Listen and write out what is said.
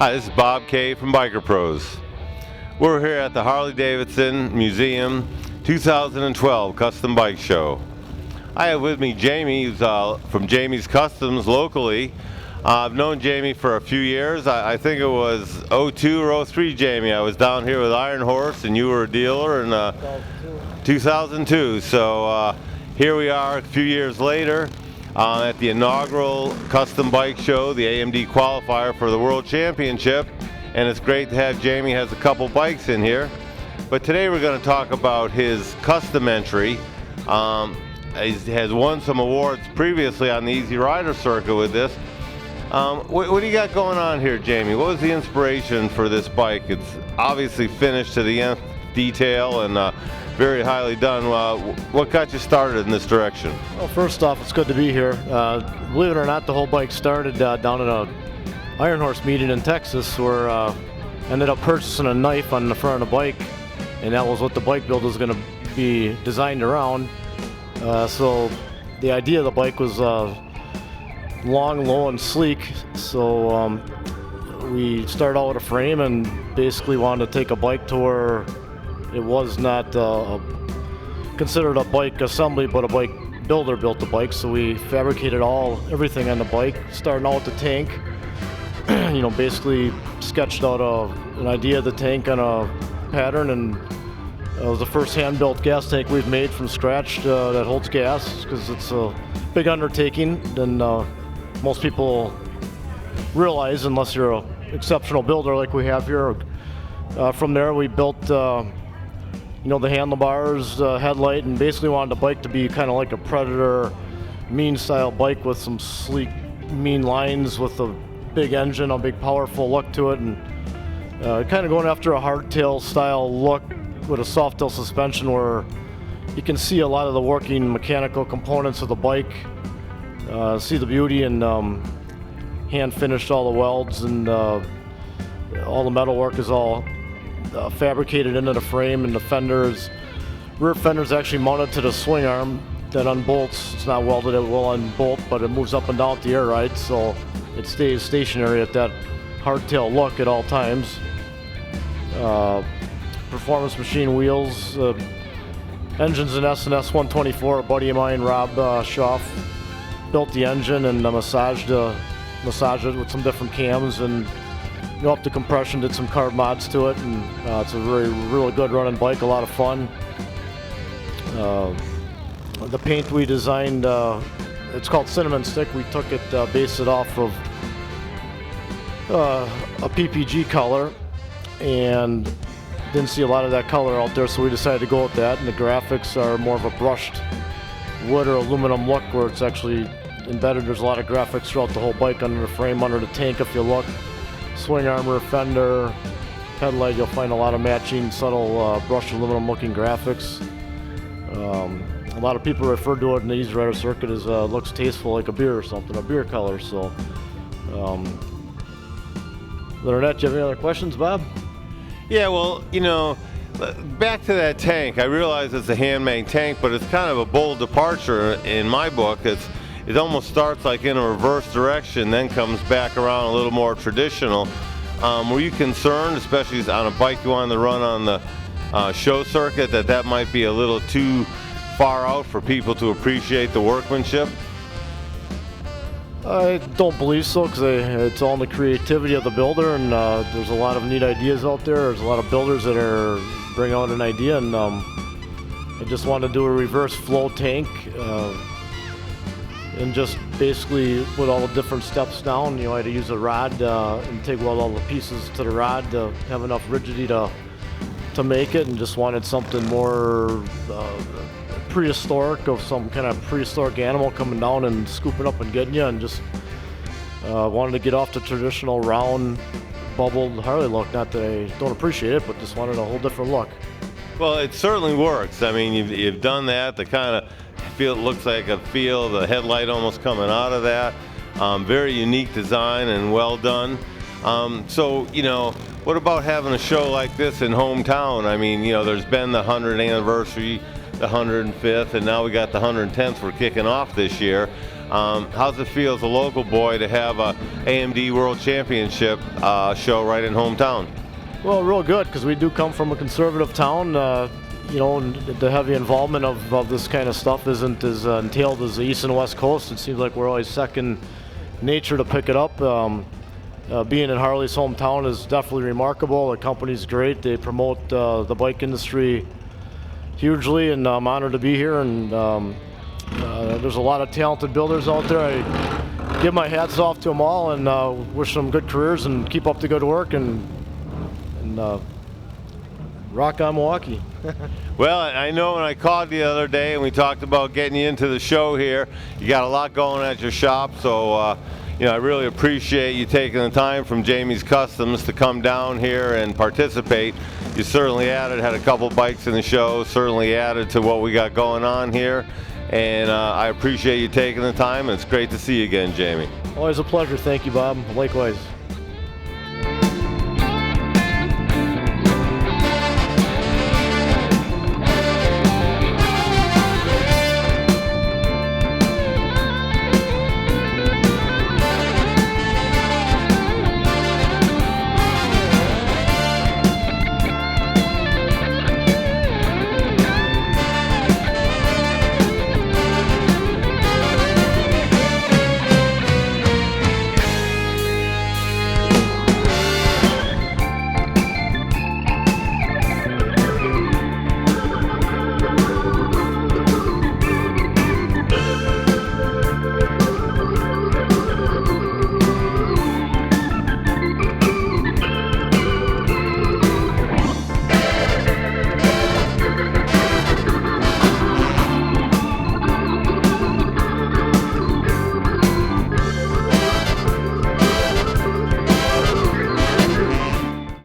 Hi, this is Bob K. from Biker Pros. We're here at the Harley-Davidson Museum 2012 Custom Bike Show. I have with me Jamie, who's from Jamie's Customs locally. I've known Jamie for a few years. I think it was 02 or 03, Jamie. I was down here with Iron Horse and you were a dealer in 2002. So here we are a few years later at the inaugural Custom Bike Show, the AMD qualifier for the World Championship. And it's great to have Jamie has a couple bikes in here. But today we're going to talk about his custom entry. He has won some awards previously on the Easy Rider circuit with this. What do you got going on here, Jamie? What was the inspiration for this bike? It's obviously finished to the nth detail and very highly done. What got you started in this direction? Well, first off, it's good to be here. Believe it or not, the whole bike started down at a Iron Horse meeting in Texas where I ended up purchasing a knife on the front of the bike, and that was what the bike build was going to be designed around. So the idea of the bike was long, low, and sleek. So we started out with a frame and basically wanted to take a bike to where it was not considered a bike assembly, but a bike builder built the bike. So we fabricated everything on the bike, starting out with the tank. Basically sketched out an idea of the tank on a pattern, and it was the first hand-built gas tank we've made from scratch that holds gas, because it's a big undertaking than most people realize, unless you're an exceptional builder like we have here. From there, we built the handlebars, headlight, and basically wanted the bike to be kind of like a Predator mean-style bike with some sleek, mean lines with a big engine, a big powerful look to it, and kind of going after a hardtail style look with a soft tail suspension where you can see a lot of the working mechanical components of the bike, see the beauty, and hand finished all the welds, and all the metal work is all fabricated into the frame, and the rear fender is actually mounted to the swing arm that unbolts. It's not welded, it will unbolt, but it moves up and down with the air ride, so it stays stationary at that hardtail look at all times. Performance machine wheels, engines in S&S 124. A buddy of mine, Rob Schaff, built the engine and massaged it with some different cams and up the compression, did some carb mods to it, and it's a really good running bike, a lot of fun. The paint we designed, it's called Cinnamon Stick. We took it, based it off of a PPG color, and didn't see a lot of that color out there, so we decided to go with that. And the graphics are more of a brushed wood or aluminum look, where it's actually embedded. There's a lot of graphics throughout the whole bike, under the frame, under the tank. If you look, swing armor, fender, headlight, you'll find a lot of matching, subtle brushed aluminum looking graphics. A lot of people refer to it in the Easy Rider circuit as looks tasteful, like a beer or something, a beer color. So, other than that, do you have any other questions, Bob? Yeah, well, back to that tank. I realize it's a handmade tank, but it's kind of a bold departure in my book. It almost starts like in a reverse direction, then comes back around a little more traditional. Were you concerned, especially on a bike you wanted to run on the show circuit, that might be a little too far out for people to appreciate the workmanship? I don't believe so, because it's all in the creativity of the builder, and there's a lot of neat ideas out there. There's a lot of builders that are bring out an idea, and I just wanted to do a reverse flow tank, and just basically put all the different steps down. I had to use a rod and take weld all the pieces to the rod to have enough rigidity to make it, and just wanted something more prehistoric, of some kind of prehistoric animal coming down and scooping up and getting you, and just wanted to get off the traditional round bubbled Harley look. Not that I don't appreciate it, but just wanted a whole different look. Well, it certainly works. I mean, you've done that. The kind of feel, it looks like the headlight almost coming out of that. Very unique design and well done. So, what about having a show like this in hometown? I mean, there's been the 100th anniversary, the 105th, and now we got the 110th we're kicking off this year. How's it feel as a local boy to have a AMD World Championship show right in hometown? Well, real good, because we do come from a conservative town. You know, and the heavy involvement of this kind of stuff isn't as entailed as the East and West Coast. It seems like we're always second nature to pick it up. Being in Harley's hometown is definitely remarkable. The company's great. They promote the bike industry hugely, and I'm honored to be here. And there's a lot of talented builders out there. I give my hats off to them all, and wish them good careers and keep up the good work, and rock on Milwaukee. Well, I know when I called you the other day and we talked about getting you into the show here, you got a lot going at your shop, so you know, I really appreciate you taking the time from Jamie's Customs to come down here and participate. You certainly had a couple bikes in the show, certainly added to what we got going on here, and I appreciate you taking the time, and it's great to see you again, Jamie. Always a pleasure. Thank you, Bob. Likewise.